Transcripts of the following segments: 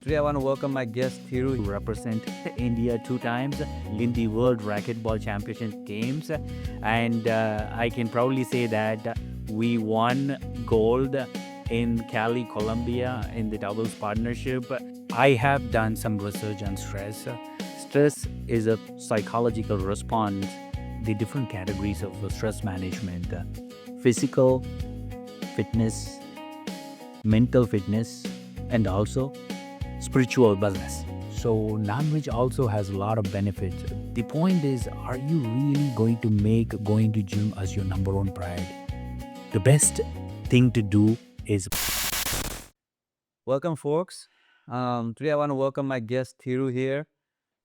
Today, I want to welcome my guest Thiru, who represent India 2 times in the World Racquetball Championship games, and I can proudly say that we won gold in Cali, Colombia, in the doubles partnership. I have done some research on stress. Stress is a psychological response. The different categories of stress management: physical fitness, mental fitness, and also spiritual business. So non-veg also has a lot of benefits. The point is, are you really going to make going to gym as your number one priority? The best thing to do is welcome, folks. Today I want to welcome my guest Thiru here,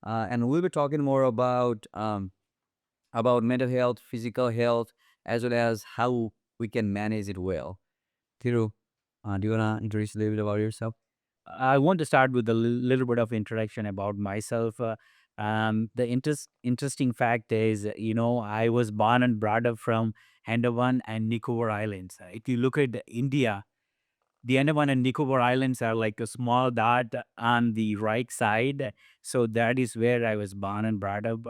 and we'll be talking more about mental health, physical health, as well as how we can manage it well. Thiru, do you wanna introduce a little bit about yourself? I want to start with a little bit of introduction about myself. The interesting fact is, I was born and brought up from Andaman and Nicobar Islands. If you look at India, the Andaman and Nicobar Islands are like a small dot on the right side. So that is where I was born and brought up.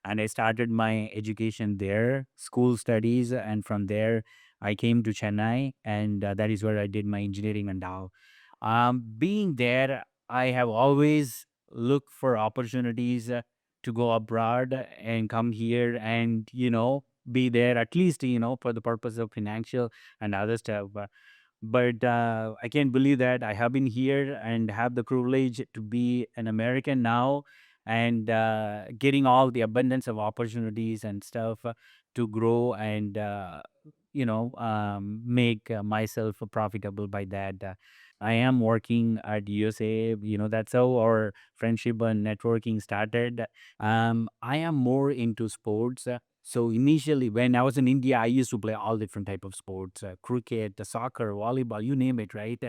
And I started my education there, school studies. And from there, I came to Chennai. And that is where I did my engineering and all. Being there, I have always looked for opportunities to go abroad and come here and, be there at least, for the purpose of financial and other stuff. But I can't believe that I have been here and have the privilege to be an American now and getting all the abundance of opportunities and stuff to grow and make myself profitable by that. I am working at USA. That's how our friendship and networking started. I am more into sports. So initially, when I was in India, I used to play all different type of sports: cricket, soccer, volleyball, you name it, right?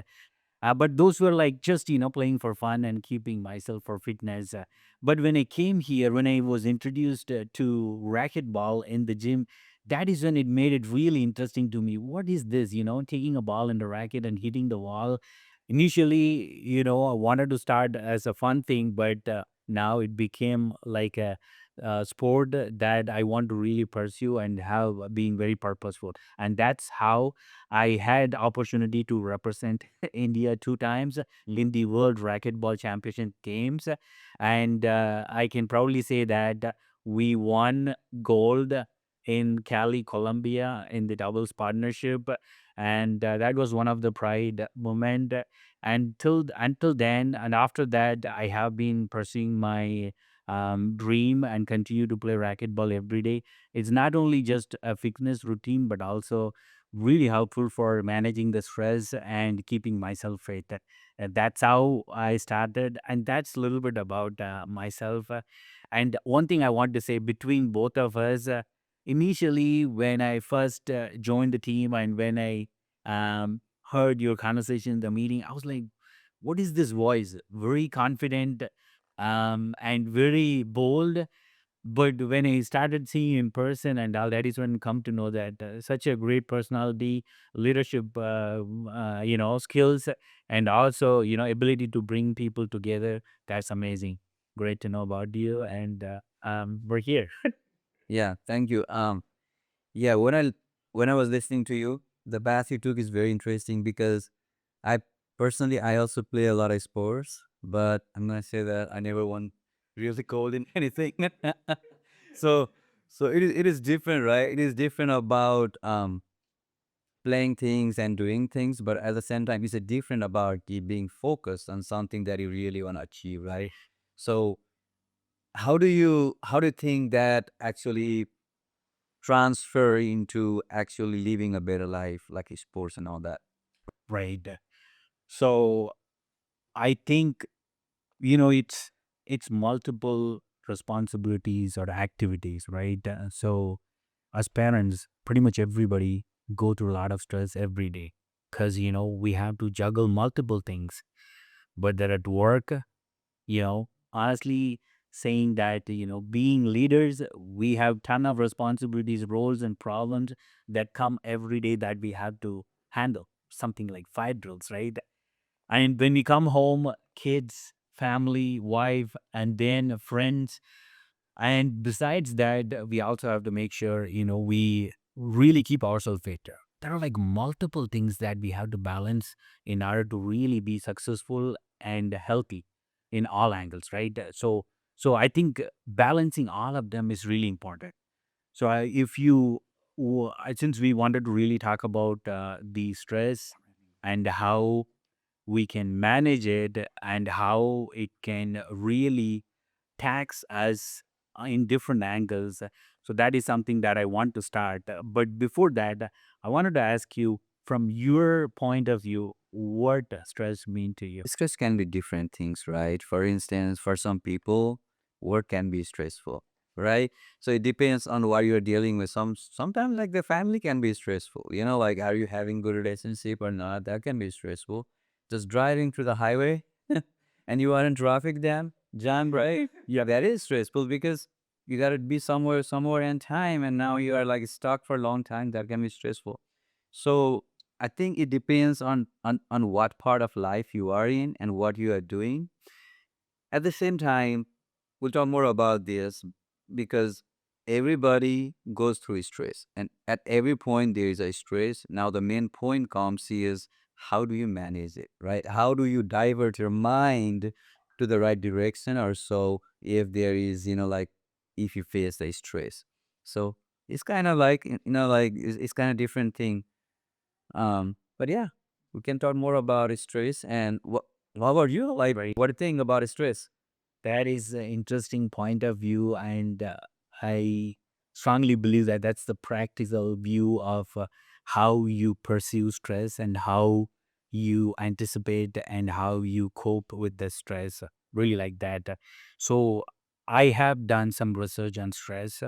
But those were like just playing for fun and keeping myself for fitness. But when I came here, when I was introduced to racquetball in the gym, that is when it made it really interesting to me. What is this? Taking a ball and a racket and hitting the wall. Initially, I wanted to start as a fun thing, but now it became like a sport that I want to really pursue and have being very purposeful. And that's how I had opportunity to represent India 2 times in the World Racquetball Championship games, and I can proudly say that we won gold in Cali, Colombia, in the doubles partnership, and that was one of the pride moment. Until then, and after that, I have been pursuing my dream and continue to play racquetball every day. It's not only just a fitness routine, but also really helpful for managing the stress and keeping myself fit. That's how I started, and that's a little bit about myself. And one thing I want to say between both of us, initially when I first joined the team and when I heard your conversation in the meeting, I was like, "What is this voice? Very confident, and very bold." But when I started seeing in person and all, that is when I come to know that such a great personality, leadership, skills, and also ability to bring people together. That's amazing. Great to know about you, and we're here. Yeah, thank you. Yeah, when I was listening to you, the path you took is very interesting because I personally I also play a lot of sports, but I'm gonna say that I never won really gold in anything. so so it is different, right? It is different about playing things and doing things, but at the same time, it's a different about you being focused on something that you really want to achieve, right? So how do you think that actually transfer into actually living a better life, like sports and all that? Right. So I think it's multiple responsibilities or activities, right? So as parents, pretty much everybody go through a lot of stress every day because we have to juggle multiple things. But they're at work, honestly saying that being leaders, we have ton of responsibilities, roles, and problems that come every day that we have to handle. Something like fire drills, right? And when we come home, kids, family, wife, and then friends. And besides that, we also have to make sure, we really keep ourselves fit. There are like multiple things that we have to balance in order to really be successful and healthy in all angles, right? So I think balancing all of them is really important. So if you, since we wanted to really talk about the stress and how we can manage it and how it can really tax us in different angles. So that is something that I want to start. But before that, I wanted to ask you, from your point of view, what does stress mean to you? Stress can be different things, right? For instance, for some people, work can be stressful, right? So it depends on what you're dealing with. Sometimes like the family can be stressful. Like are you having good relationship or not? That can be stressful. Just driving through the highway and you are in traffic jam, right? Yeah, that is stressful because you gotta be somewhere in time and now you are like stuck for a long time. That can be stressful. So I think it depends on what part of life you are in and what you are doing. At the same time, we'll talk more about this because everybody goes through stress, and at every point there is a stress. Now the main point comes is how do you manage it, right? How do you divert your mind to the right direction or so if there is, like if you face a stress. So it's kind of like like it's kind of different thing. But yeah, we can talk more about stress. And what about you? Like, Right. what do you think about stress? That is an interesting point of view, and I strongly believe that that's the practical view of how you pursue stress and how you anticipate and how you cope with the stress. Really like that. So I have done some research on stress.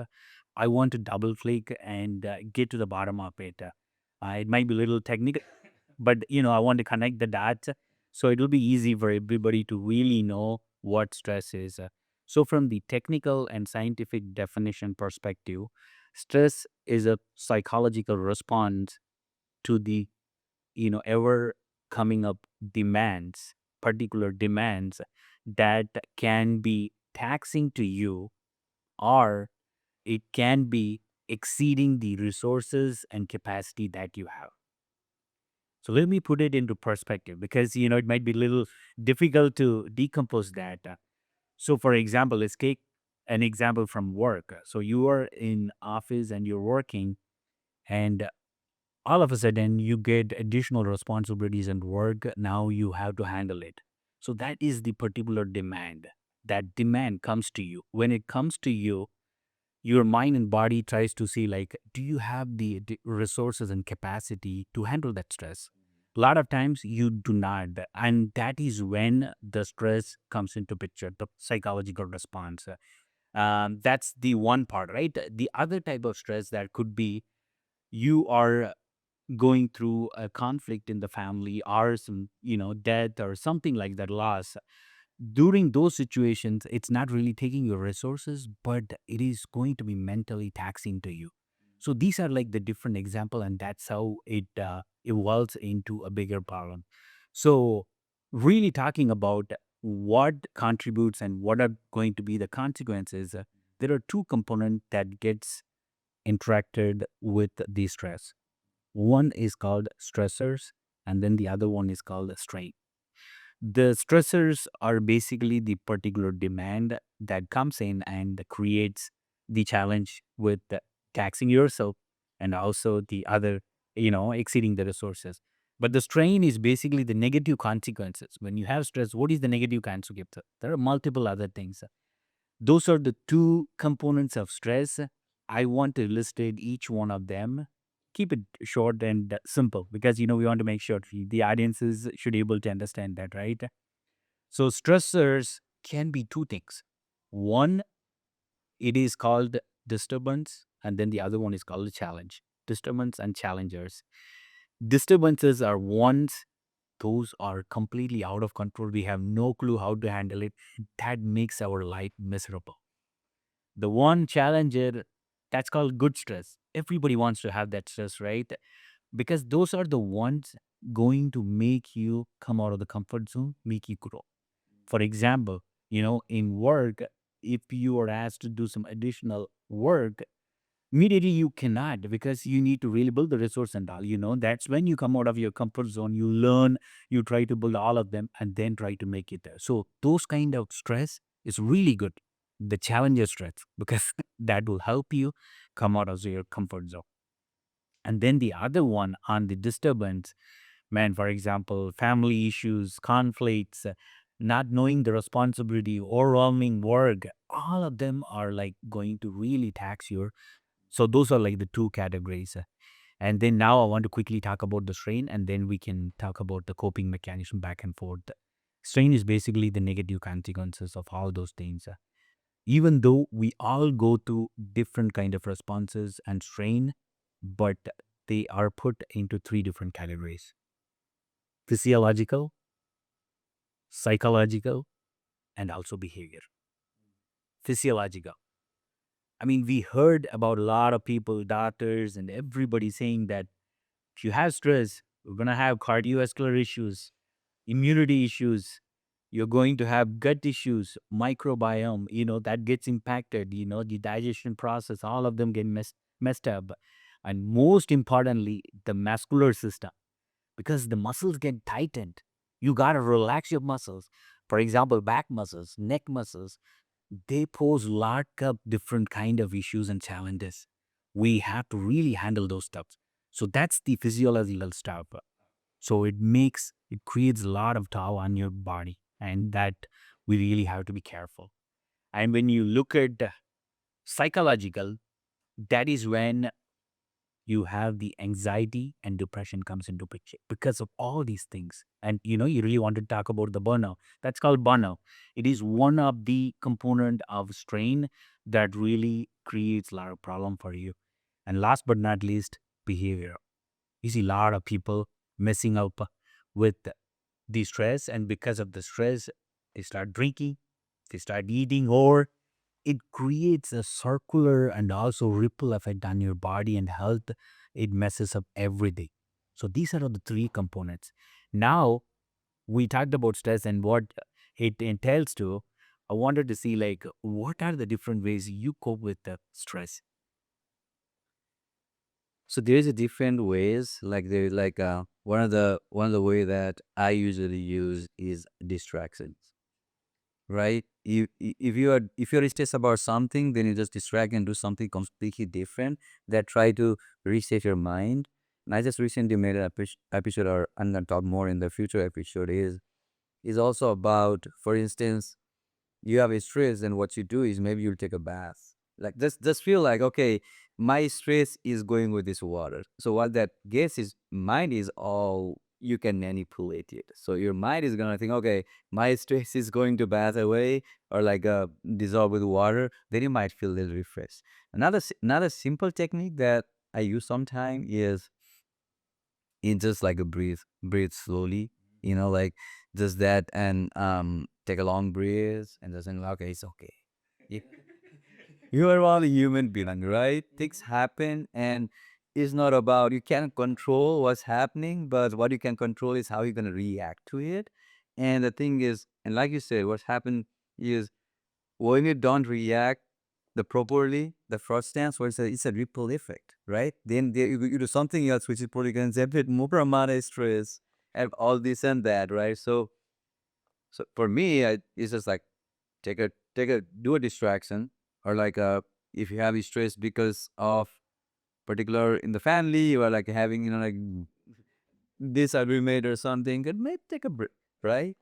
I want to double click and get to the bottom of it. It might be a little technical, but I want to connect the dots so it will be easy for everybody to really know what stress is. So from the technical and scientific definition perspective, stress is a psychological response to the ever coming up demands, particular demands that can be taxing to you, or it can be exceeding the resources and capacity that you have. So let me put it into perspective because it might be a little difficult to decompose that. So for example, let's take an example from work. So you are in office and you're working, and all of a sudden you get additional responsibilities and work. Now you have to handle it. So that is the particular demand. That demand comes to you. When it comes to you, your mind and body tries to see, like, do you have the resources and capacity to handle that stress? A lot of times you do not, and that is when the stress comes into picture, the psychological response. That's the one part, right? The other type of stress that could be, you are going through a conflict in the family or some death or something like that, loss. During those situations, it's not really taking your resources, but it is going to be mentally taxing to you. So these are like the different example, and that's how it evolves into a bigger problem. So really talking about what contributes and what are going to be the consequences, there are two components that gets interacted with the stress. One is called stressors, and then the other one is called strain. The stressors are basically the particular demand that comes in and creates the challenge with taxing yourself and also the other, exceeding the resources. But the strain is basically the negative consequences. When you have stress, what is the negative consequence? There are multiple other things. Those are the two components of stress. I want to illustrate each one of them. Keep it short and simple because we want to make sure the audiences should be able to understand that, right? So stressors can be two things. One, it is called disturbance, and then the other one is called challenge. Disturbance and challengers. Disturbances are ones, those are completely out of control. We have no clue how to handle it. That makes our life miserable. The one challenger, that's called good stress. Everybody wants to have that stress, right? Because those are the ones going to make you come out of the comfort zone, make you grow. For example, in work, if you are asked to do some additional work, immediately you cannot, because you need to really build the resource and all. That's when you come out of your comfort zone, you learn, you try to build all of them and then try to make it there. So those kind of stress is really good, the challenger stress, because that will help you come out of your comfort zone. And then the other one on the disturbance, man, for example, family issues, conflicts, not knowing the responsibility, overwhelming work, all of them are like going to really tax your. So those are like the two categories. And then now I want to quickly talk about the strain, and then we can talk about the coping mechanism back and forth. Strain is basically the negative consequences of all those things. Even though we all go through different kind of responses and strain, but they are put into three different categories: physiological, psychological, and also behavior. Physiological. I mean, we heard about a lot of people, doctors, and everybody saying that if you have stress, you're going to have cardiovascular issues, immunity issues, you're going to have gut issues, microbiome, that gets impacted, the digestion process, all of them get messed up. And most importantly, the muscular system, because the muscles get tightened. You got to relax your muscles. For example, back muscles, neck muscles, they pose lot of different kind of issues and challenges. We have to really handle those stuff. So that's the physiological stuff. So it creates a lot of toll on your body, and that we really have to be careful. And when you look at psychological, that is when you have the anxiety and depression comes into picture because of all these things. And you really want to talk about the burnout. That's called burnout. It is one of the component of strain that really creates a lot of problem for you. And last but not least, behavior. You see a lot of people messing up with the stress, and because of the stress, they start drinking, they start eating, or it creates a circular and also ripple effect on your body and health. It messes up everything. So these are the three components. Now we talked about stress and what it entails to. I wanted to see like what are the different ways you cope with the stress. So there's a different ways. Like there, like one of the way that I usually use is distractions. Right? If you're stressed about something, then you just distract and do something completely different that try to reset your mind. And I just recently made an episode, or I'm gonna talk more in the future episode. Is also about, for instance, you have a stress, and what you do is maybe you'll take a bath. Like just feel like, okay, my stress is going with this water. So what that gets is mind is all you can manipulate it. So your mind is gonna think, okay, my stress is going to bath away or like dissolve with water. Then you might feel a little refreshed. Another simple technique that I use sometimes is in just like a breathe slowly, like just that, and take a long breath and just think, okay, it's okay. You, you are all a human being, right? Things happen, and it's not about, you can't control what's happening, but what you can control is how you're gonna react to it. And the thing is, and like you said, what's happened is when you don't react the properly, the first stance, where it's a ripple effect, right? Then you do something else which is probably going to generate more amount of stress and all this and that, right? So for me, it's just like do a distraction, or like if you have stress because of particular in the family, or like having like disagreement or something, could maybe take a break, right?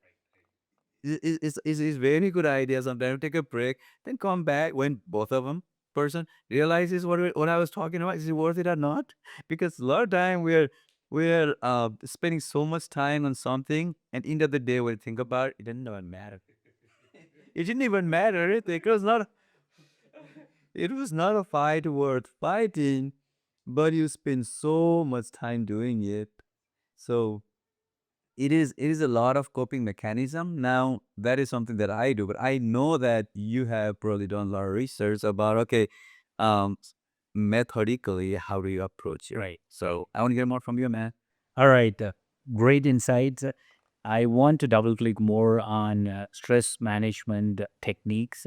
It's very good idea. Sometimes take a break, then come back when both of them person realizes what I was talking about. Is it worth it or not? Because a lot of time we're spending so much time on something, and end of the day, when you think about it, it didn't even matter. It didn't even matter. It was not a fight worth fighting, but you spend so much time doing it. So it is a lot of coping mechanism. Now that is something that I do, but I know that you have probably done a lot of research about, okay, um methodically, how do you approach it? Right. So I want to hear more from you, man. All right. Great insights. I want to double click more on stress management techniques,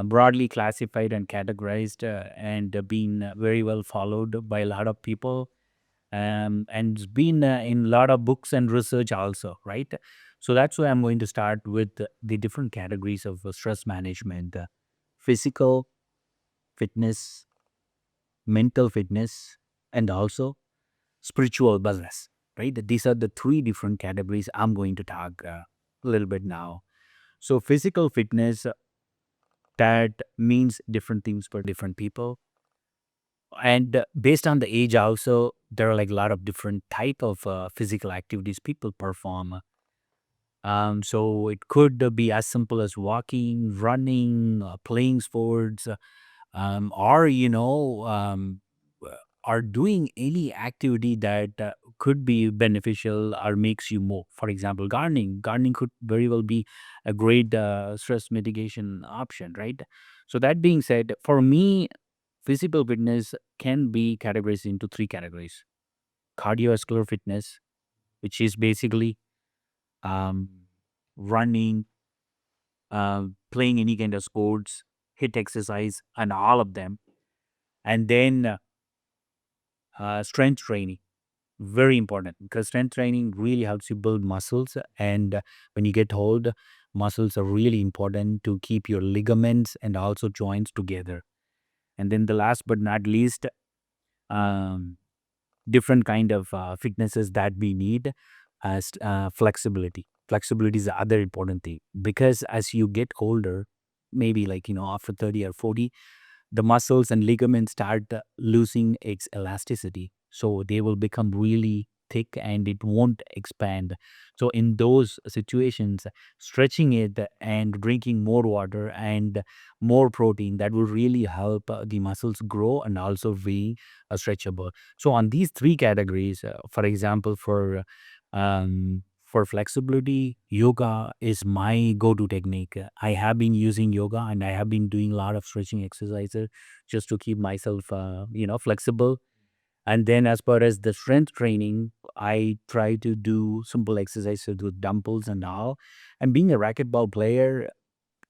broadly classified and categorized, and been very well followed by a lot of people, and it's been in a lot of books and research also, right? So that's why I'm going to start with the different categories of stress management: physical fitness, mental fitness, and also spiritual wellness, right? These are the three different categories I'm going to talk a little bit now. So, physical fitness, that means different things for different people. And based on the age also, there are like a lot of different type of physical activities people perform. So it could be as simple as walking, running, playing sports, or are doing any activity that could be beneficial or makes you more. For example, gardening could very well be a great stress mitigation option, right? So that being said, for me, physical fitness can be categorized into three categories: cardiovascular fitness, which is basically um, running, playing any kind of sports, hit exercise, and all of them. And then strength training, very important, because strength training really helps you build muscles. And when you get old, muscles are really important to keep your ligaments and also joints together. And then the last but not least, um, different kind of fitnesses that we need as flexibility. Flexibility is the other important thing, because as you get older, maybe like after 30 or 40, the muscles and ligaments start losing its elasticity. So they will become really thick and it won't expand. So in those situations, stretching it and drinking more water and more protein, that will really help the muscles grow and also be stretchable. So on these three categories, for example, for flexibility, yoga is my go-to technique. I have been using yoga and I have been doing a lot of stretching exercises just to keep myself, flexible. And then as far as the strength training, I try to do simple exercises with dumbbells and all. And being a racquetball player,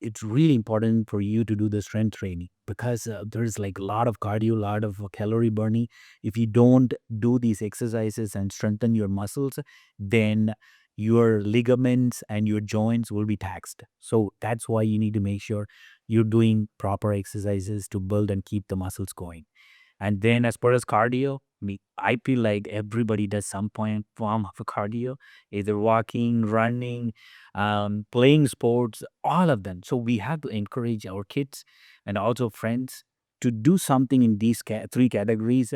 it's really important for you to do the strength training, because there's like a lot of cardio, a lot of calorie burning. If you don't do these exercises and strengthen your muscles, then your ligaments and your joints will be taxed. So that's why you need to make sure you're doing proper exercises to build and keep the muscles going. And then as far as cardio, I feel like everybody does some point form of a cardio, either walking, running, playing sports, all of them. So we have to encourage our kids and also friends to do something in these three categories.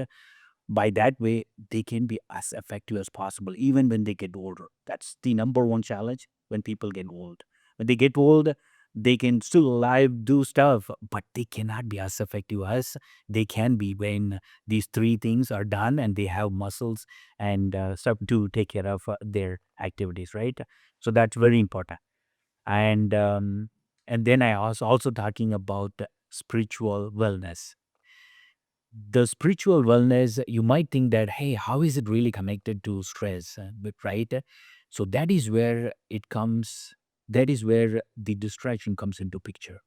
By that way, they can be as effective as possible, even when they get older. That's the number one challenge when people get old. When they get old, they can still alive do stuff, but they cannot be as effective as they can be when these three things are done and they have muscles and stuff to take care of their activities, right? So that's very important. And and then I was also talking about spiritual wellness. The spiritual wellness, you might think that, hey, how is it really connected to stress? But right, so that is where it comes. That is where the distraction comes into picture.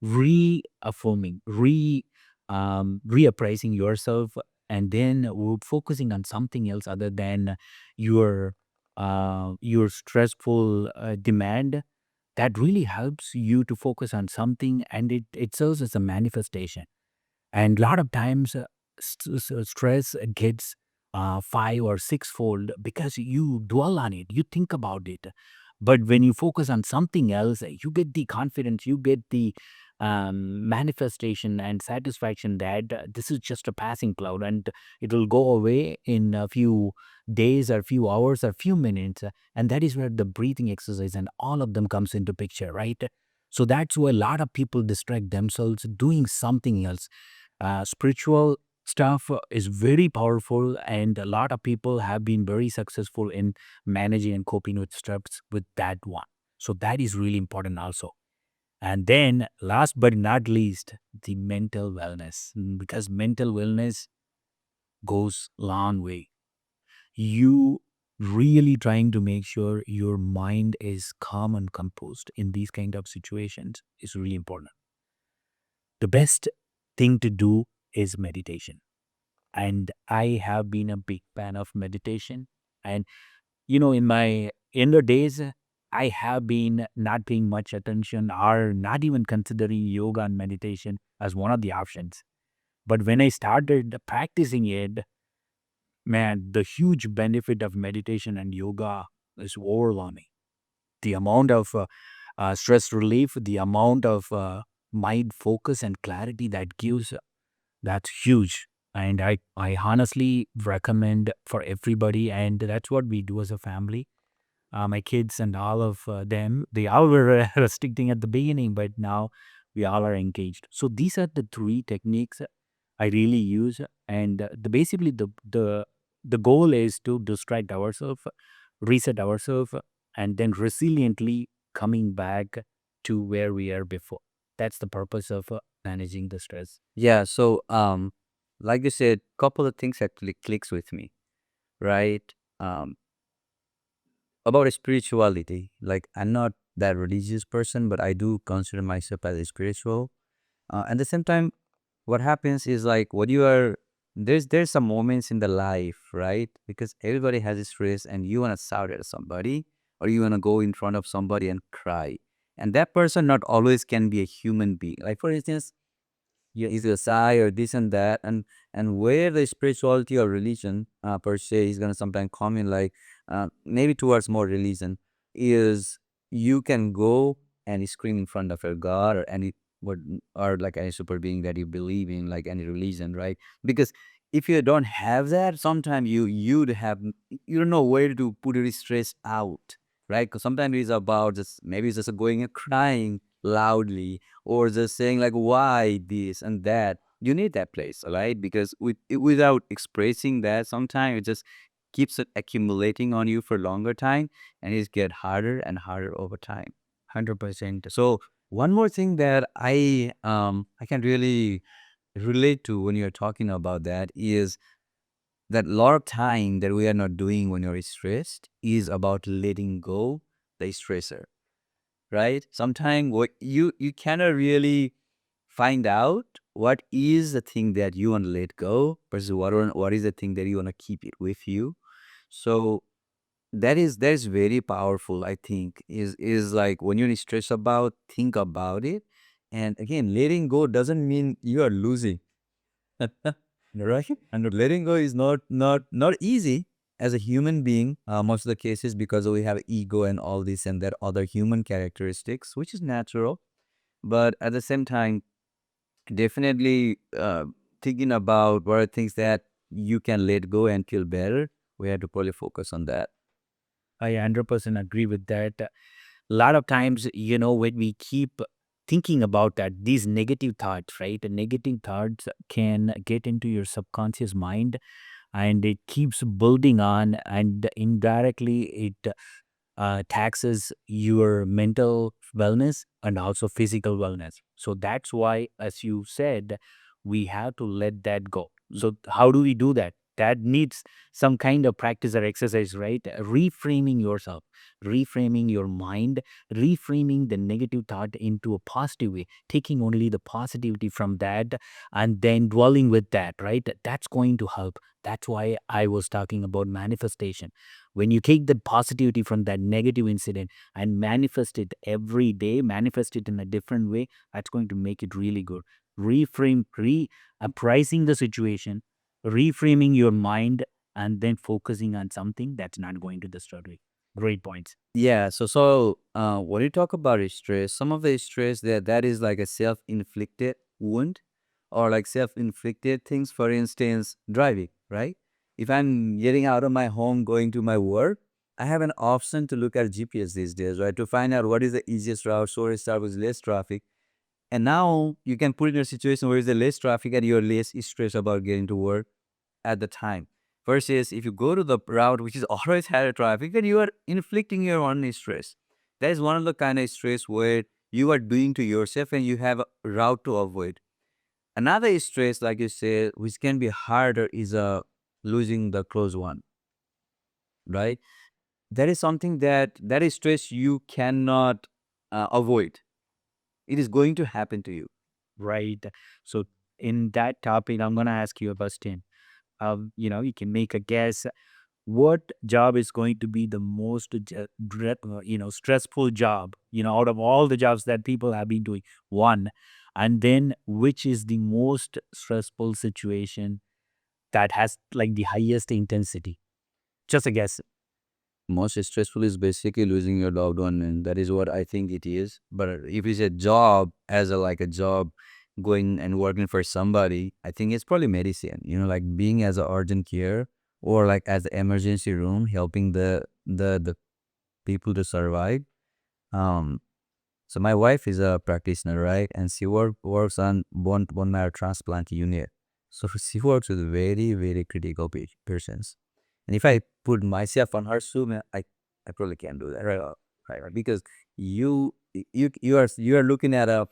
Reaffirming, reappraising yourself, and then focusing on something else other than your your stressful demand. That really helps you to focus on something, and it serves as a manifestation. And a lot of times, stress gets five or sixfold because you dwell on it, you think about it. But when you focus on something else, you get the confidence, you get the manifestation and satisfaction that this is just a passing cloud and it will go away in a few days or few hours or few minutes. And that is where the breathing exercise and all of them comes into picture, right? So that's why a lot of people distract themselves doing something else. Spiritual stuff is very powerful, and a lot of people have been very successful in managing and coping with stress with that one. So that is really important also. And then last but not least, the mental wellness. Because mental wellness goes long way. You really trying to make sure your mind is calm and composed in these kind of situations is really important. The best thing to do is meditation. And I have been a big fan of meditation. And, in my younger days, I have been not paying much attention or not even considering yoga and meditation as one of the options. But when I started practicing it, man, the huge benefit of meditation and yoga is overwhelming. The amount of stress relief, the amount of mind focus and clarity that gives, that's huge. And I honestly recommend for everybody. And that's what we do as a family. My kids and all of them, they all were restricting at the beginning, but now we all are engaged. So these are the three techniques I really use, and basically the goal is to distract ourselves, reset ourselves, and then resiliently coming back to where we are before. That's the purpose of managing the stress. Yeah, so like you said, couple of things actually clicks with me, right? Um, about spirituality. Like I'm not that religious person, but I do consider myself as a spiritual. At the same time, what happens is like what you are there's some moments in the life, right? Because everybody has a stress, and you want to shout at somebody, or you want to go in front of somebody and cry, and that person not always can be a human being. Like for instance, yeah, is a sigh or this and that, and where the spirituality or religion per se is gonna sometimes come in, like maybe towards more religion, is you can go and scream in front of your god or any what or like any super being that you believe in, like any religion, right? Because if you don't have that, sometimes you'd have you don't know where to put your stress out, right? Because sometimes it's about just maybe it's just going and crying loudly, or just saying like why this and that. You need that place, right? Because without expressing that, sometimes it just keeps it accumulating on you for longer time, and it get harder and harder over time. 100%. So one more thing that I can really relate to when you're talking about that is that a lot of time that we are not doing when you're stressed is about letting go the stressor, right? Sometimes what you cannot really find out what is the thing that you want to let go versus what is the thing that you want to keep it with you. So that is very powerful. I think is like when you're stressed about, think about it, and again, letting go doesn't mean you are losing. Right? And letting go is not easy as a human being. Most of the cases because we have ego and all this and that other human characteristics, which is natural. But at the same time, definitely thinking about what are things that you can let go and feel better. We have to probably focus on that. I 100% agree with that. A lot of times, when we keep thinking about that, these negative thoughts, right? The negative thoughts can get into your subconscious mind, and it keeps building on, and indirectly it taxes your mental wellness and also physical wellness. So that's why, as you said, we have to let that go. So how do we do that? That needs some kind of practice or exercise, right? Reframing yourself, reframing your mind, reframing the negative thought into a positive way, taking only the positivity from that and then dwelling with that, right? That's going to help. That's why I was talking about manifestation. When you take the positivity from that negative incident and manifest it every day, manifest it in a different way, that's going to make it really good. Reframe, appraising the situation, reframing your mind, and then focusing on something that's not going to disturb you. Great points. Yeah, so when you talk about stress, some of the stress that is like a self-inflicted wound or like self-inflicted things. For instance, driving, right? If I'm getting out of my home going to my work, I have an option to look at GPS these days, right? To find out what is the easiest route, so it start with less traffic. And now you can put in a situation where there's less traffic and you're less stressed about getting to work at the time. Versus if you go to the route which is always had a traffic, then you are inflicting your own stress. That is one of the kind of stress where you are doing to yourself and you have a route to avoid. Another stress, like you said, which can be harder, is losing the close one. right? That is something that is stress you cannot avoid. It is going to happen to you. right? So in that topic, I'm gonna ask you, Augustine. You can make a guess. What job is going to be the most, stressful job? Out of all the jobs that people have been doing, one, and then which is the most stressful situation that has like the highest intensity? Just a guess. Most stressful is basically losing your loved one, and that is what I think it is. But if it's a job, as a like a job, going and working for somebody, I think it's probably medicine. Like being as a urgent care, or like as the emergency room, helping the people to survive. Um, so my wife is a practitioner, right? And she works on bone marrow transplant unit. So she works with very, very critical patients. And if I put myself on her shoe, man, I probably can't do that, right? Right. Because you are looking at a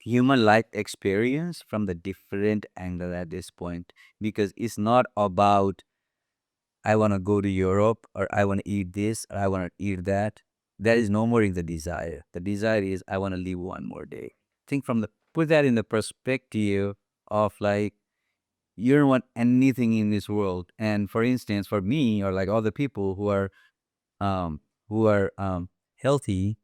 human life experience from the different angle at this point. Because it's not about I want to go to Europe, or I want to eat this, or I want to eat that. That is no more in the desire. The desire is I want to live one more day. Think from the put that in the perspective of like you don't want anything in this world. And for instance, for me or like other people um who are healthy,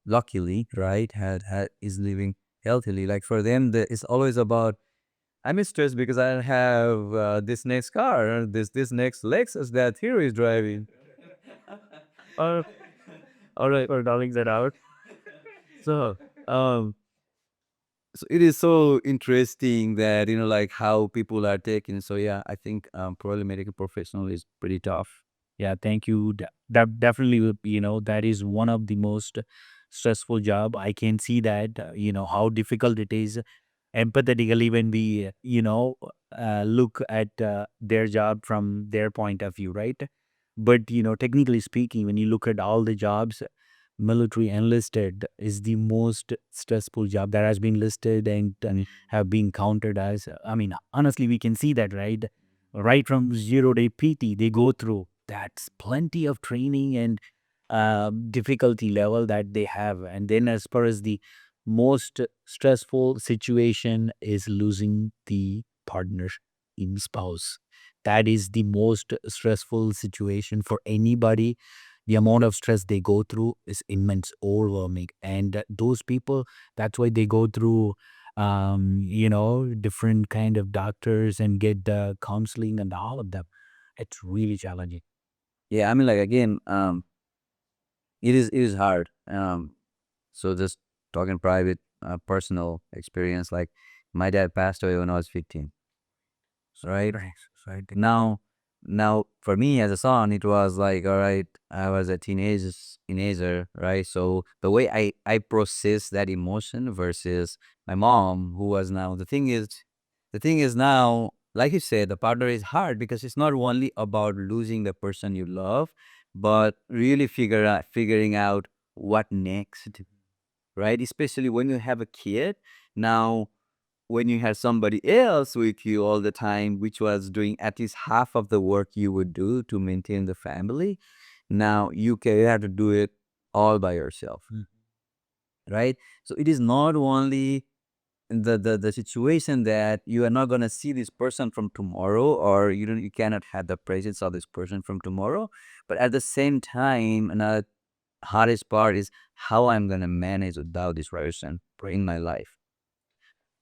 luckily, right, had is living healthily. Like for them, it's always about I'm stressed because I don't have this next car, or this next Lexus that Thiru is driving. Uh, all right, for darling that out. So, um, So it is so interesting that like how people are taking. So yeah, I think probably medical professional is pretty tough. yeah, thank you. That definitely, that is one of the most stressful job. I can see that, how difficult it is empathetically when we, look at their job from their point of view, right? But, technically speaking, when you look at all the jobs, military enlisted is the most stressful job that has been listed and have been counted as. I mean, honestly, we can see that, right? Right from 0 day PT, they go through. That's plenty of training and difficulty level that they have. And then, as far as the most stressful situation is losing the partner in spouse. That is the most stressful situation for anybody. The amount of stress they go through is immense, overwhelming. And those people, that's why they go through different kind of doctors and get counseling and all of them. It's really challenging. Yeah, I mean, like again, it is hard. So just talking private, personal experience. Like my dad passed away when I was 15. Right Right, right. now for me as a son, it was like, all right, I was a teenager, right? So the way I process that emotion versus my mom, who was now the thing is now, like you said, the partner is hard because it's not only about losing the person you love, but really figuring out what next, right? Especially when you have a kid. Now when you had somebody else with you all the time, which was doing at least half of the work you would do to maintain the family, now you have to do it all by yourself, right? So it is not only the situation that you are not going to see this person from tomorrow, or you cannot have the presence of this person from tomorrow, but at the same time, another hardest part is how I'm going to manage without this person in my life.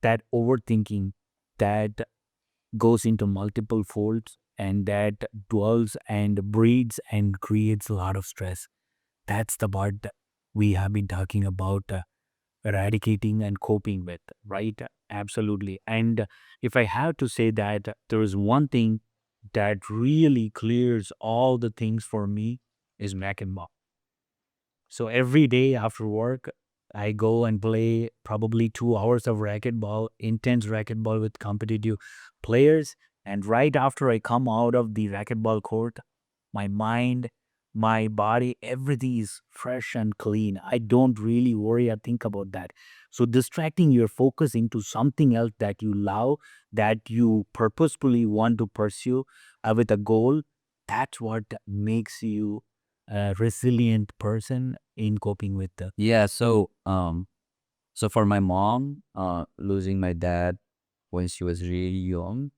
That overthinking that goes into multiple folds and that dwells and breeds and creates a lot of stress. That's the part that we have been talking about eradicating and coping with, right? Absolutely. And if I have to say that there is one thing that really clears all the things for me is mac and ball. So every day after work, I go and play probably 2 hours of racquetball, intense racquetball with competitive players. And right after I come out of the racquetball court, my mind, my body, everything is fresh and clean. I don't really worry or think about that. So distracting your focus into something else that you love, that you purposefully want to pursue with a goal, that's what makes you a resilient person in coping with the. Yeah, so for my mom, losing my dad when she was really young,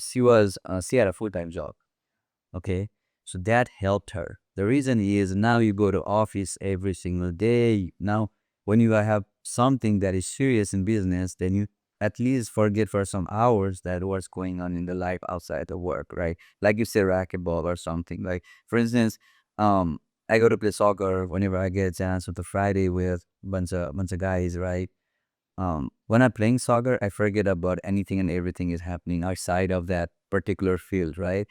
she had a full-time job. Okay, so that helped her. The reason is now you go to office every single day. Now, when you have something that is serious in business, then you at least forget for some hours that what's going on in the life outside of work, right? Like you say, racquetball or something. Like for instance, um, I go to play soccer whenever I get a chance with the Friday with bunch of guys, right? When I'm playing soccer, I forget about anything and everything is happening outside of that particular field, right?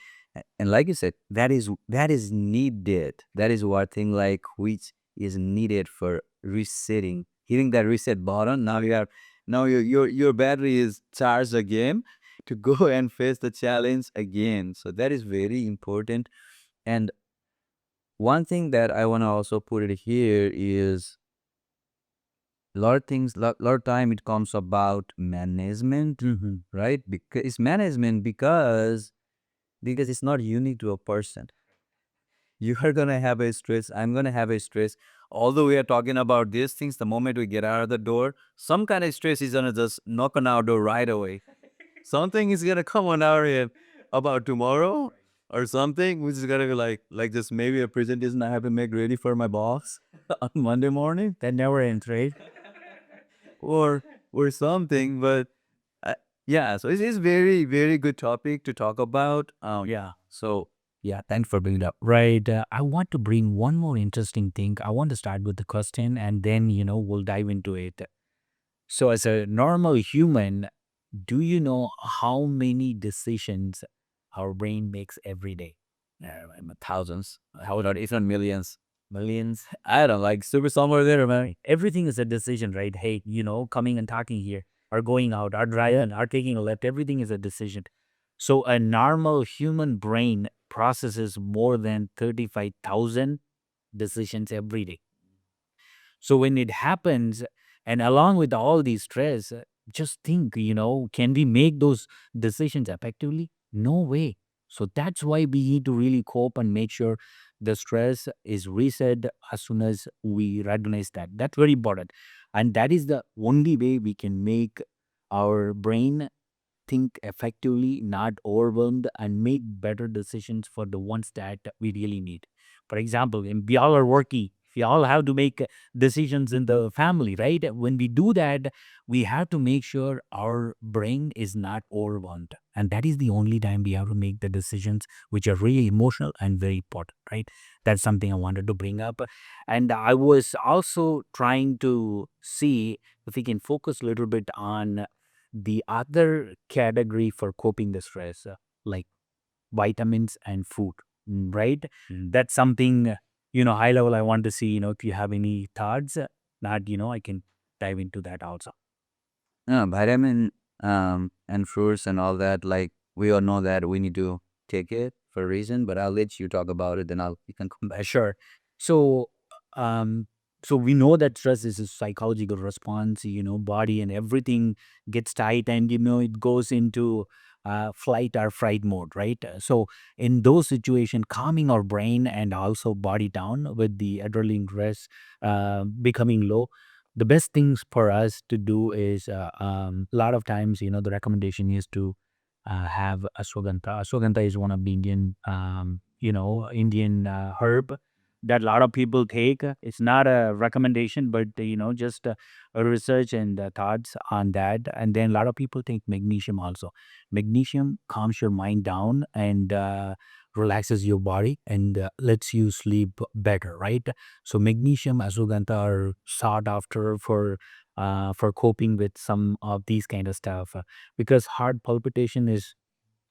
And like you said, that is needed. That is one thing like which is needed for resetting, hitting that reset button. Now your battery is charged again to go and face the challenge again. So that is very important. And one thing that I want to also put it here is lot of things, lot of time it comes about management, right? Because it's management because it's not unique to a person. You are gonna have a stress. I'm gonna have a stress. Although we are talking about these things, the moment we get out of the door, some kind of stress is gonna just knock on our door right away. Something is gonna come on our head about tomorrow or something, which is gonna be like just maybe a presentation I have to make ready for my boss on Monday morning. That never ends, right? or or something. But uh, yeah, so it is very very good topic to talk about. Yeah. So yeah, thanks for bringing it up. Right. I want to bring one more interesting thing. I want to start with the question and then, we'll dive into it. So, as a normal human, do you know how many decisions our brain makes every day? Thousands, how not, if not millions. Millions? I don't like super somewhere there, man. Everything is a decision, right? Hey, coming and talking here, or going out, or driving, or taking a left, everything is a decision. So, a normal human brain processes more than 35,000 decisions every day. So when it happens, and along with all these stress, just think, can we make those decisions effectively? No way. So that's why we need to really cope and make sure the stress is reset as soon as we recognize that. That's very important. And that is the only way we can make our brain think effectively, not overwhelmed, and make better decisions for the ones that we really need. For example, when we all are working, we all have to make decisions in the family, right? When we do that, we have to make sure our brain is not overwhelmed. And that is the only time we have to make the decisions which are really emotional and very important, right? That's something I wanted to bring up. And I was also trying to see if we can focus a little bit on the other category for coping the stress, like vitamins and food, right? That's something, high level I want to see, if you have any thoughts, not, I can dive into that also. Vitamin and fruits and all that, like we all know that we need to take it for a reason, but I'll let you talk about it, then I'll you can come back. Sure. So, um, so we know that stress is a psychological response. Body and everything gets tight, and it goes into flight or fright mode, right? So, in those situations, calming our brain and also body down with the adrenaline rush becoming low. The best things for us to do is a lot of times, the recommendation is to have ashwagandha. Ashwagandha is one of the Indian herb that a lot of people take. It's not a recommendation, but just a research and thoughts on that. And then a lot of people take magnesium also. Magnesium calms your mind down and relaxes your body and lets you sleep better, right? So magnesium, ashwagandha are sought after for coping with some of these kind of stuff because heart palpitation is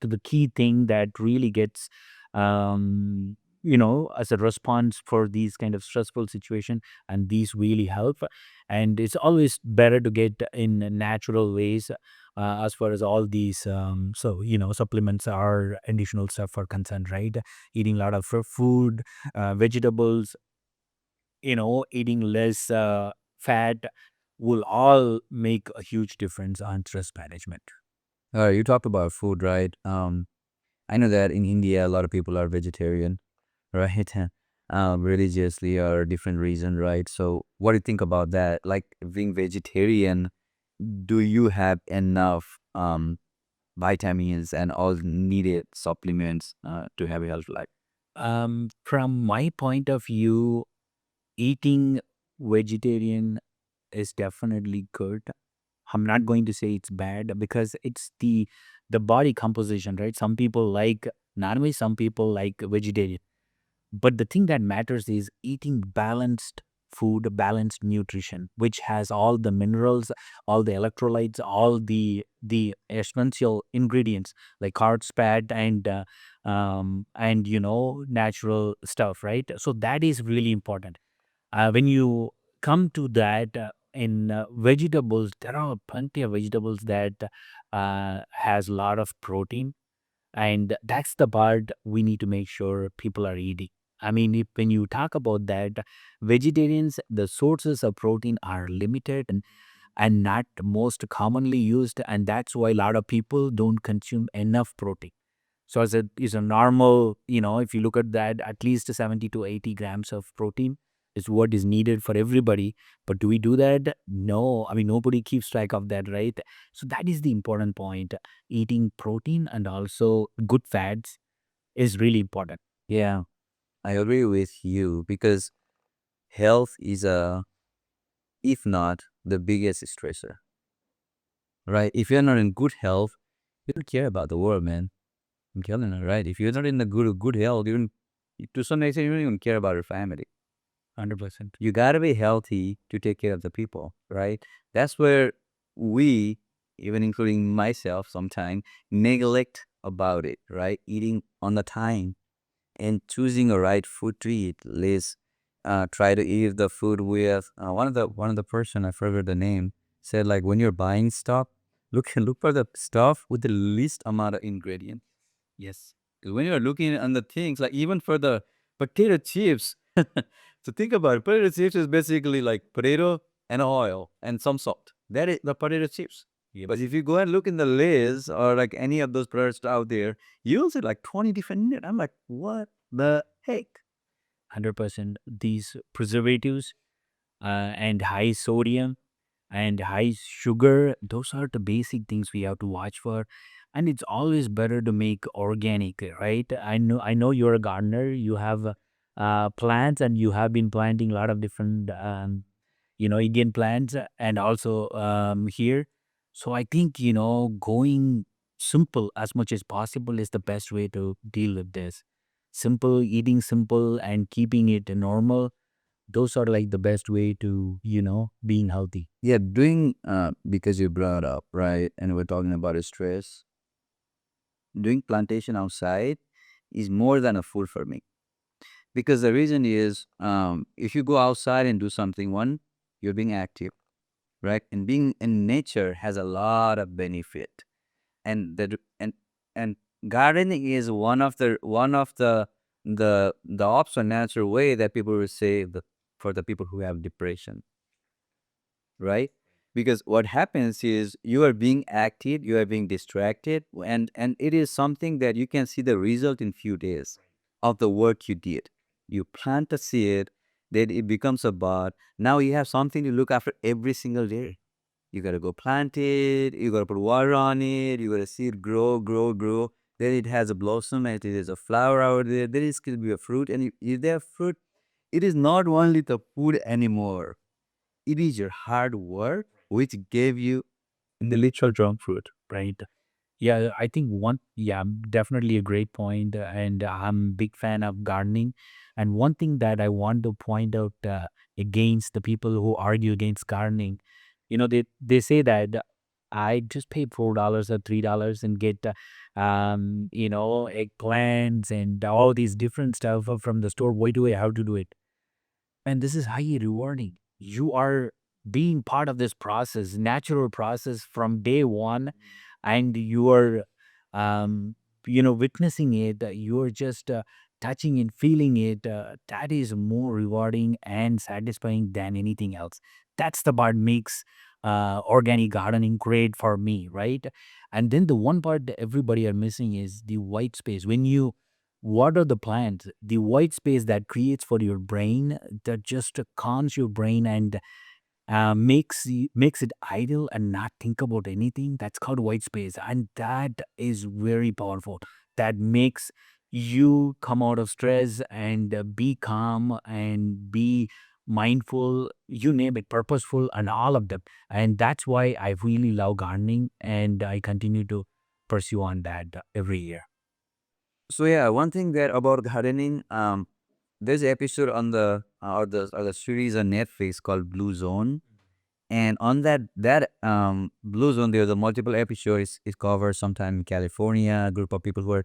to the key thing that really gets as a response for these kind of stressful situation, and these really help. And it's always better to get in natural ways as far as all these supplements are additional stuff for concerned, right? Eating a lot of food, vegetables, eating less fat will all make a huge difference on stress management. You talked about food, right? I know that in India, a lot of people are vegetarian, right? Religiously or different reason, right? So what do you think about that? Like being vegetarian, do you have enough vitamins and all needed supplements to have a healthy life? From my point of view, eating vegetarian is definitely good. I'm not going to say it's bad because it's the body composition, right? Some people like non-veg, some people like vegetarian. But the thing that matters is eating balanced food, balanced nutrition, which has all the minerals, all the electrolytes, all the essential ingredients like carbs, fat, and natural stuff, right? So that is really important. When you come to that in vegetables, there are plenty of vegetables that has a lot of protein, and that's the part we need to make sure people are eating. I mean, when you talk about that, vegetarians, the sources of protein are limited and not most commonly used, and that's why a lot of people don't consume enough protein. So as a is a normal, if you look at that, at least 70 to 80 grams of protein is what is needed for everybody. But do we do that? No. I mean, nobody keeps track of that, right? So that is the important point. Eating protein and also good fats is really important. Yeah, I agree with you because health is if not the biggest stressor, right? If you're not in good health, you don't care about the world, man. I'm telling you, right? If you're not in the good health, you don't, to some extent, you don't even care about your family. 100%. You gotta be healthy to take care of the people, right? That's where we, even including myself, sometimes neglect about it, right? Eating on the time and choosing a right food to eat. Let's try to eat the food with one of the person, I forgot the name, said like when you're buying stuff, look for the stuff with the least amount of ingredient. Yes. 'Cause when you're looking on the things, like even for the potato chips, so think about it. Potato chips is basically like potato and oil and some salt. That is the potato chips. Yeah. But if you go and look in the Lay's or like any of those products out there, you'll see like 20 different. I'm like, what the heck? 100%. These preservatives and high sodium and high sugar, those are the basic things we have to watch for. And it's always better to make organic, right? I know you're a gardener, you have plants, and you have been planting a lot of different Indian plants, and also here. So I think going simple as much as possible is the best way to deal with this. Simple, eating simple and keeping it normal, those are like the best way to being healthy. Yeah, doing because you brought up, right, and we're talking about stress. Doing plantation outside is more than a food for me. Because the reason is, if you go outside and do something, one, you're being active, right? And being in nature has a lot of benefit. And and gardening is one of the optional natural way that people will say for the people who have depression, right? Because what happens is you are being active, you are being distracted, and it is something that you can see the result in few days of the work you did. You plant a seed, then it becomes a bud. Now you have something to look after every single day. You gotta go plant it, you gotta put water on it, you gotta see it grow, grow, grow. Then it has a blossom, and it is a flower out there. Then it's gonna be a fruit, and if they have fruit, it is not only the food anymore. It is your hard work which gave you The literal drum fruit, right? Yeah, I think yeah, definitely a great point, and I'm big fan of gardening. And one thing that I want to point out against the people who argue against gardening, they say that I just pay $4 or $3 and get eggplants and all these different stuff from the store. Why do I have to do it? And this is highly rewarding. You are being part of this process, natural process from day one, and you are, um, witnessing it. You are just touching and feeling it. That is more rewarding and satisfying than anything else. That's the part makes organic gardening great for me, right? And then the one part that everybody are missing is the white space. When you water the plants, the white space that creates for your brain, that just calms your brain and makes it idle and not think about anything. That's called white space, and that is very powerful. That makes you come out of stress and be calm and be mindful, you name it, purposeful, and all of them. And that's why I really love gardening, and I continue to pursue on that every year. So yeah, one thing that about gardening, there's an episode on the or the series on Netflix called Blue Zone, and on that Blue Zone, there's a multiple episodes. It covers sometime in California, a group of people who are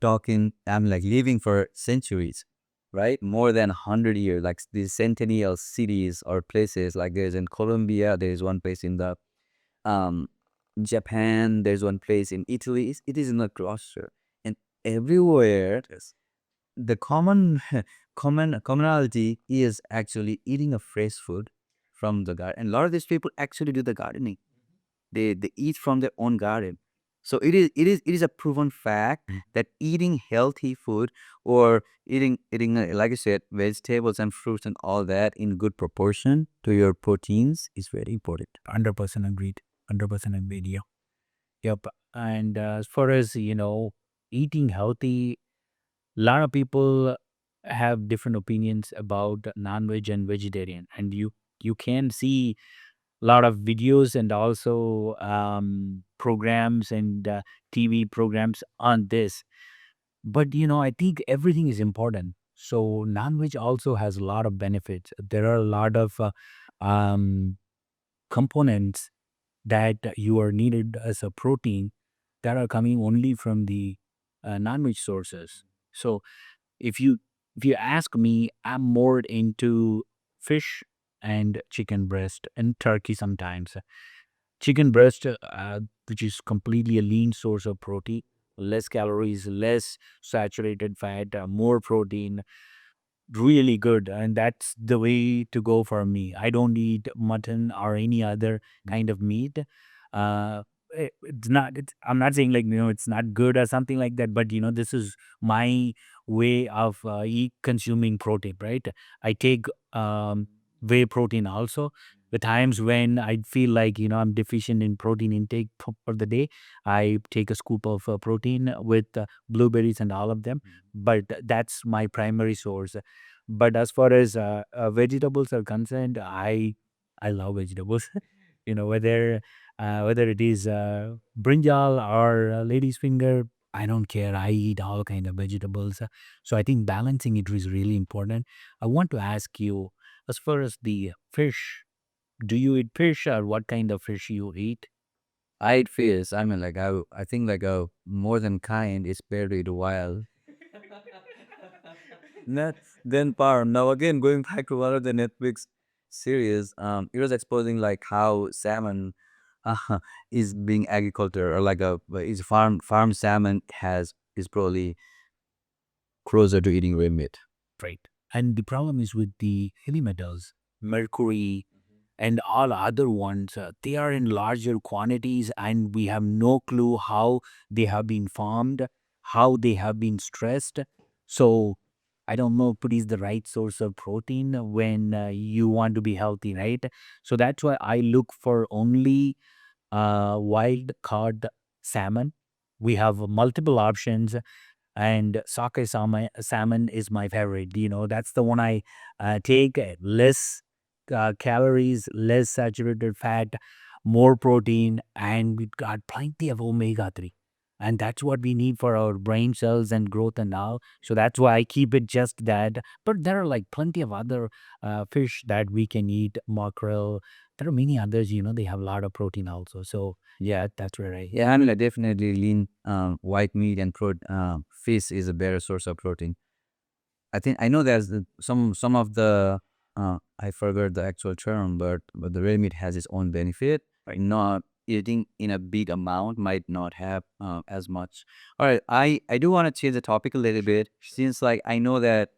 talking. I'm like living for centuries, right? More than 100 years, like these centennial cities or places. Like there's in Colombia, there's one place in the um Japan, there's one place in Italy. It is in a cluster, and everywhere Yes. the commonality is actually eating a fresh food from the garden. And a lot of these people actually do the gardening. They eat from their own garden. So it is a proven fact Mm. that eating healthy food or eating like I said vegetables and fruits and all that in good proportion to your proteins is very important. 100% agreed. 100% agreed. Yeah. Yep. And as far as, eating healthy, a lot of people have different opinions about non-veg and vegetarian, and you can see a lot of videos and also programs and TV programs on this. But I think everything is important. So non-veg also has a lot of benefits. There are a lot of um, components that you are needed as a protein that are coming only from the non-veg sources. So if you if you ask me, I'm more into fish and chicken breast and turkey sometimes. Chicken breast, which is completely a lean source of protein, less calories, less saturated fat, more protein, really good, and that's the way to go for me. I don't eat mutton or any other kind of meat. I'm not saying like it's not good or something like that, but this is my way of consuming protein, right? I take whey protein also. The times when I feel like I'm deficient in protein intake for the day, I take a scoop of protein with blueberries and all of them, but that's my primary source. But as far as vegetables are concerned, I love vegetables. Whether it is brinjal or lady's finger, I don't care. I eat all kind of vegetables. So I think balancing it is really important. I want to ask you, as far as the fish, do you eat fish or what kind of fish you eat? I eat fish. I mean, like I think like a more than kind is buried wild. Not then farm. Now again, going back to one of the Netflix series, it was exposing like how salmon uh, is being agriculture or like is farm salmon has is probably closer to eating real meat. Right. And the problem is with the heavy metals, mercury, and all other ones, they are in larger quantities, and we have no clue how they have been formed, how they have been stressed. So I don't know if it is the right source of protein when you want to be healthy, right? So that's why I look for only wild caught salmon. We have multiple options, and salmon is my favorite. That's the one I take. Less calories, less saturated fat, more protein, and we got plenty of omega 3. And that's what we need for our brain cells and growth and all. So that's why I keep it just that. But there are like plenty of other fish that we can eat, mackerel. There are many others, they have a lot of protein also. So yeah, that's where I. Yeah, I mean, like definitely lean white meat and fish is a better source of protein. I think I know there's some of the I forgot the actual term, but the red meat has its own benefit. Right. Not eating in a big amount might not have as much. All right, I do want to change the topic a little bit since like I know that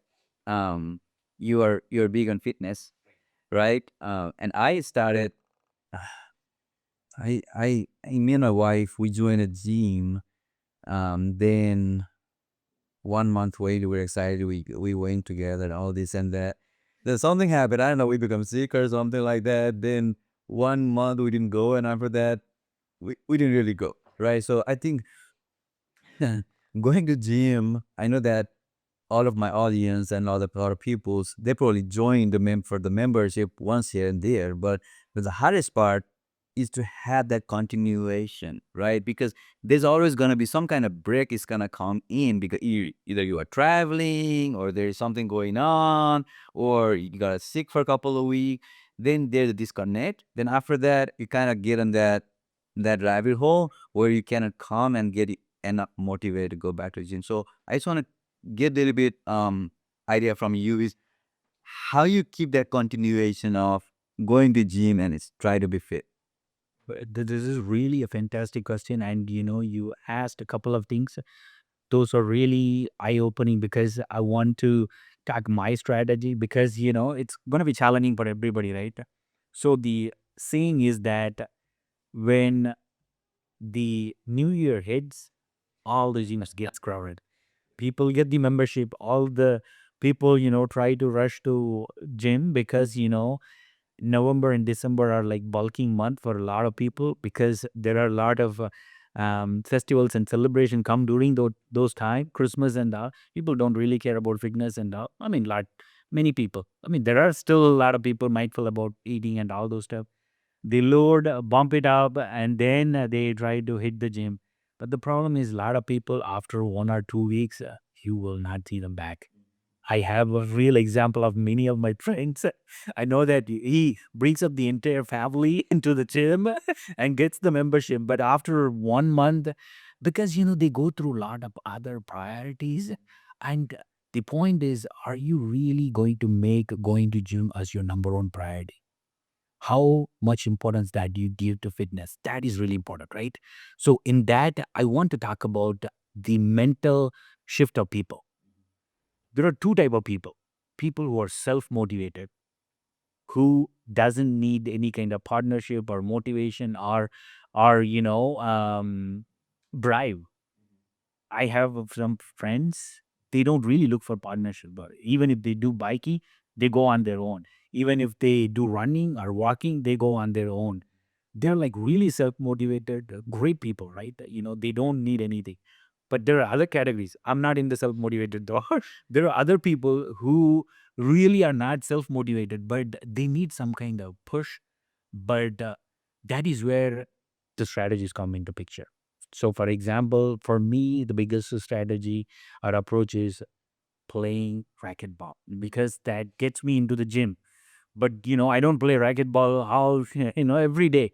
um you're big on fitness, right? And I started. Me and my wife, we joined a gym. Then 1 month later, we were excited. We went together and all this and that. Then something happened. I don't know. We become sick or something like that. Then 1 month we didn't go, and after that, we didn't really go. Right. So I think going to gym. I know that all of my audience and all the other peoples, they probably join for the membership once here and there. But the hardest part is to have that continuation, right? Because there's always gonna be some kind of break is gonna come in because either you are traveling or there's something going on or you got sick for a couple of weeks. Then there's a disconnect. Then after that, you kind of get on that rabbit hole where you cannot come and end up motivated to go back to the gym. So I just want to get a little bit idea from you is how you keep that continuation of going to gym and it's try to be fit. But this is really a fantastic question, and you asked a couple of things. Those are really eye opening because I want to talk my strategy because it's going to be challenging for everybody, right? So the saying is that when the new year hits, all the gyms gets crowded. People get the membership. All the people try to rush to gym because November and December are like bulking month for a lot of people because there are a lot of festivals and celebration come during those time, Christmas and all. People don't really care about fitness and all. I mean, many people. I mean, there are still a lot of people mindful about eating and all those stuff. They load, bump it up, and then they try to hit the gym. But the problem is, a lot of people after 1 or 2 weeks, you will not see them back. I have a real example of many of my friends. I know that he brings up the entire family into the gym and gets the membership. But after 1 month, because they go through a lot of other priorities. And the point is, are you really going to make going to gym as your number one priority? How much importance that you give to fitness? That is really important, right? So in that, I want to talk about the mental shift of people. There are two type of people: people who are self-motivated, who doesn't need any kind of partnership or motivation or bribe. I have some friends, they don't really look for partnership, but even if they do biking, they go on their own. Even if they do running or walking, they go on their own. They're like really self-motivated, great people, right? They don't need anything. But there are other categories. I'm not in the self-motivated though. There are other people who really are not self-motivated, but they need some kind of push. But that is where the strategies come into picture. So, for example, for me, the biggest strategy or approach is playing racquetball because that gets me into the gym. But I don't play racquetball all every day.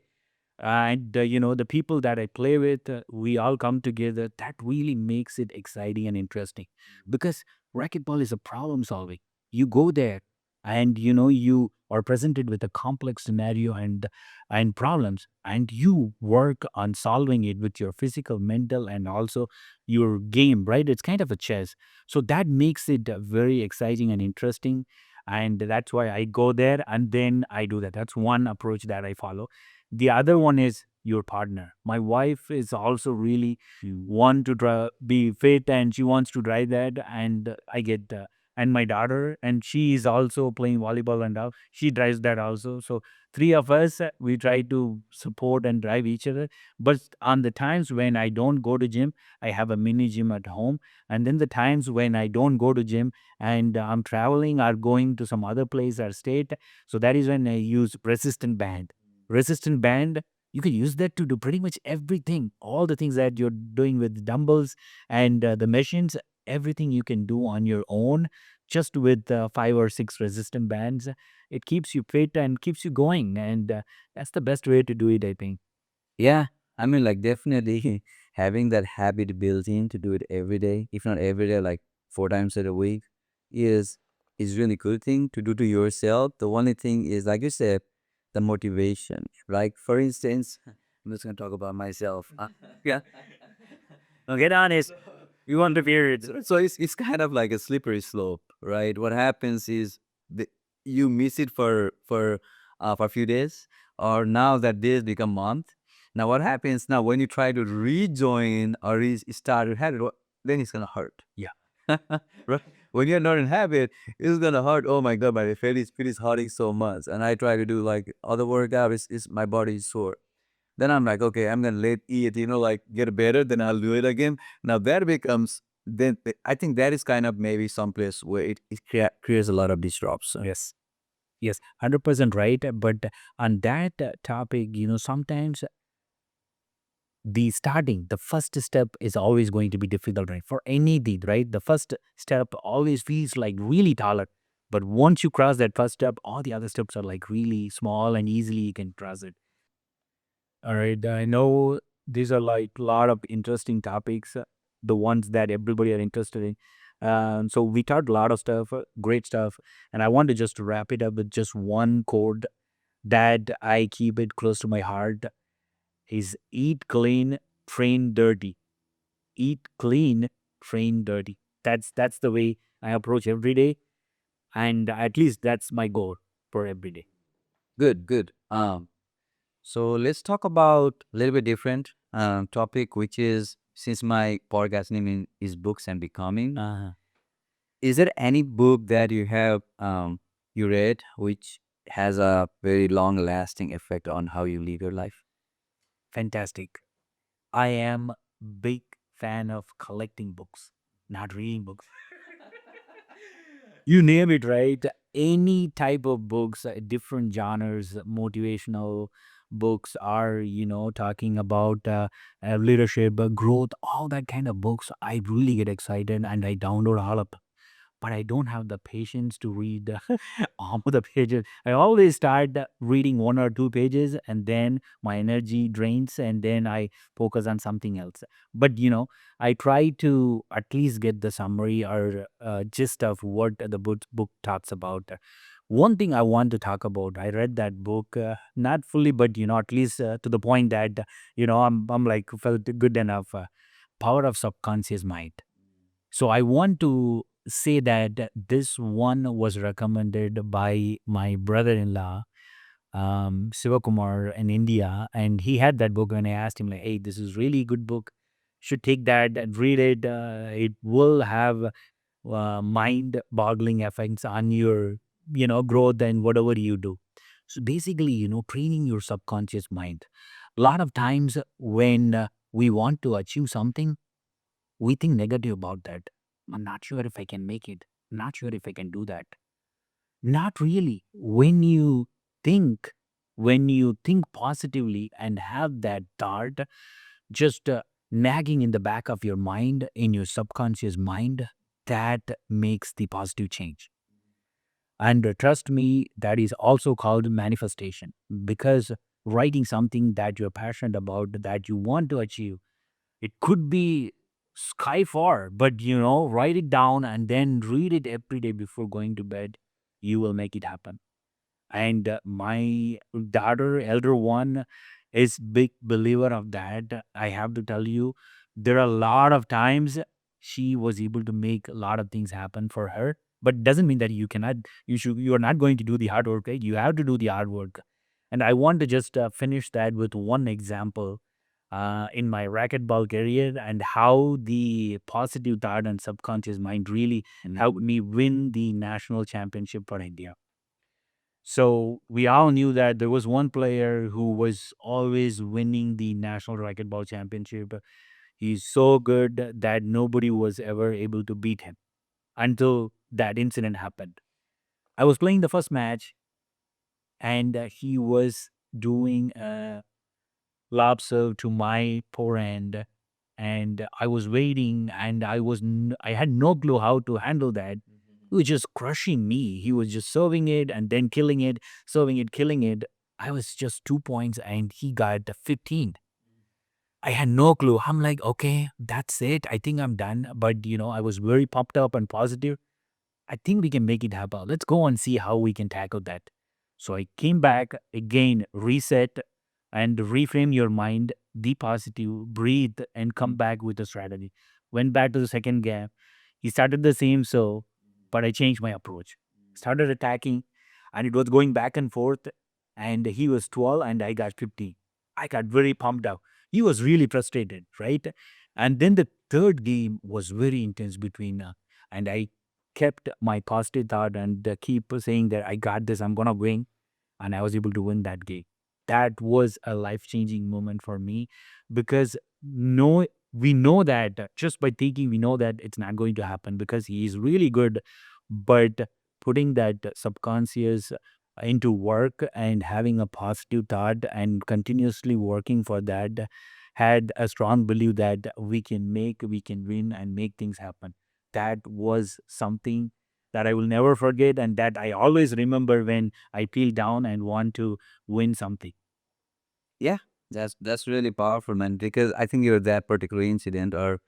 And the people that I play with, we all come together. That really makes it exciting and interesting because racquetball is a problem solving. You go there and you are presented with a complex scenario and problems, and you work on solving it with your physical, mental, and also your game, right? It's kind of a chess. So that makes it very exciting and interesting, and that's why I go there and then I do that. That's one approach that I follow. The other one is your partner. My wife is also really want to be fit, and she wants to try that. And I get and my daughter, and she is also playing volleyball and all. She drives that also. So three of us, we try to support and drive each other. But on the times when I don't go to gym, I have a mini gym at home. And then the times when I don't go to gym and I'm traveling or going to some other place or state, so that is when I use resistant band. You can use that to do pretty much everything, all the things that you're doing with dumbbells and the machines. Everything you can do on your own just with 5 or 6 resistant bands. It keeps you fit and keeps you going, and that's the best way to do it, I think. Yeah, I mean, like definitely having that habit built in to do it every day, if not every day, like 4 times a week, is is really good thing to do to yourself. The only thing is, like you said, the motivation. Like for instance, I'm just gonna talk about myself. Yeah, Now get honest. We want the periods. so it's kind of like a slippery slope, right? What happens is the you miss it for a few days, or now that days become month. Now what happens now when you try to rejoin or restart your habit? Then it's gonna hurt. Yeah. Right? When you're not in habit, it's gonna hurt. Oh my god, my feet is hurting so much, and I try to do like other workout. Is my body is sore. Then I'm like, okay, I'm gonna let it, like get better. Then I'll do it again. Now that becomes then I think that is kind of maybe someplace where it creates a lot of disruption. Yes. Yes, 100% right. But on that topic, sometimes the first step is always going to be difficult, right? For anything, right? The first step always feels like really taller. But once you cross that first step, all the other steps are like really small and easily you can cross it. All right. I know these are like a lot of interesting topics, the ones that everybody are interested in. So we talked a lot of stuff, great stuff. And I want to just wrap it up with just one quote that I keep it close to my heart is eat clean, train dirty. Eat clean, train dirty. That's the way I approach every day. And at least that's my goal for every day. Good, good. So let's talk about a little bit different topic, which is since my podcast name is books and becoming. Uh, Is there any book that you have you read which has a very long lasting effect on how you live your life? Fantastic. I am big fan of collecting books, not reading books. You name it, right? Any type of books, different genres, motivational books are, talking about leadership, growth, all that kind of books. I really get excited and I download all of them. But I don't have the patience to read all the pages. I always start reading one or two pages and then my energy drains and then I focus on something else. But, I try to at least get the summary or gist of what the book talks about. One thing I want to talk about, I read that book, not fully, but, at least to the point that, I'm like felt good enough. Power of subconscious mind. So I want to say that this one was recommended by my brother-in-law, Sivakumar in India, and he had that book. And I asked him like, "Hey, this is really good book. Should take that and read it. It will have mind-boggling effects on your, growth and whatever you do." So basically, training your subconscious mind. A lot of times when we want to achieve something, we think negative about that. I'm not sure if I can make it. Not sure if I can do that. Not really. Think, when you think positively and have that thought just nagging in the back of your mind, in your subconscious mind, that makes the positive change. And trust me, that is also called manifestation because writing something that you're passionate about, that you want to achieve, it could be sky far, but write it down and then read it every day before going to bed. You will make it happen. And my daughter, elder one, is big believer of that. I have to tell you, there are a lot of times she was able to make a lot of things happen for her. But doesn't mean that you are not going to do the hard work, right? You have to do the hard work. And I want to just finish that with one example in my racquetball career and how the positive thought and subconscious mind really helped me win the national championship for India. So we all knew that there was one player who was always winning the national racquetball championship. He's so good that nobody was ever able to beat him until that incident happened. I was playing the first match and he was doing a lob serve to my forehand, and I was waiting and I had no clue how to handle that. He was just crushing me. He was just serving it and then killing it, serving it, killing it. I was just 2 points and he got 15. I had no clue. I'm like, okay, that's it. I think I'm done. But, I was very pumped up and positive. I think we can make it happen. Let's go and see how we can tackle that. So I came back again, reset and reframe your mind, be positive, breathe, and come back with a strategy. Went back to the second game. He started the same, so, but I changed my approach. Started attacking. and it was going back and forth. And he was 12 and I got 50. I got very pumped out. He was really frustrated, right? And then the third game was very intense between, and I kept my positive thought and keep saying that I got this, I'm gonna win, and I was able to win that game. That was a life changing moment for me because no, we know that just by thinking, we know that it's not going to happen because he is really good. But putting that subconscious into work and having a positive thought and continuously working for that had a strong belief that we can win and make things happen. That was something that I will never forget and that I always remember when I feel down and want to win something. Yeah, that's really powerful, man. Because I think you're that particular incident, or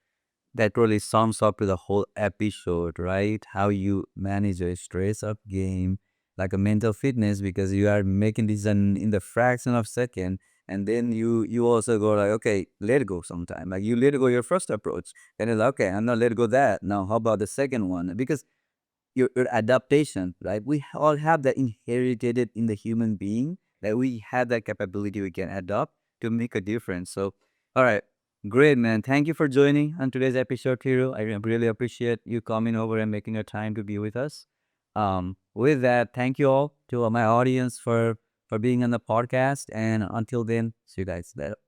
that really sums up to the whole episode, right? How you manage a stress up game, like a mental fitness, because you are making this in the fraction of second, and then you also go like, okay, let go sometime. Like you let go your first approach, and it's like, okay, I'm not let go that. Now, how about the second one? Because your adaptation, right? We all have that inherited in the human being, that we have that capability, we can adapt to make a difference. So, all right, great, man. Thank you for joining on today's episode, Thiru. I really appreciate you coming over and making your time to be with us. With that, thank you all to my audience for being on the podcast. And until then, see you guys later.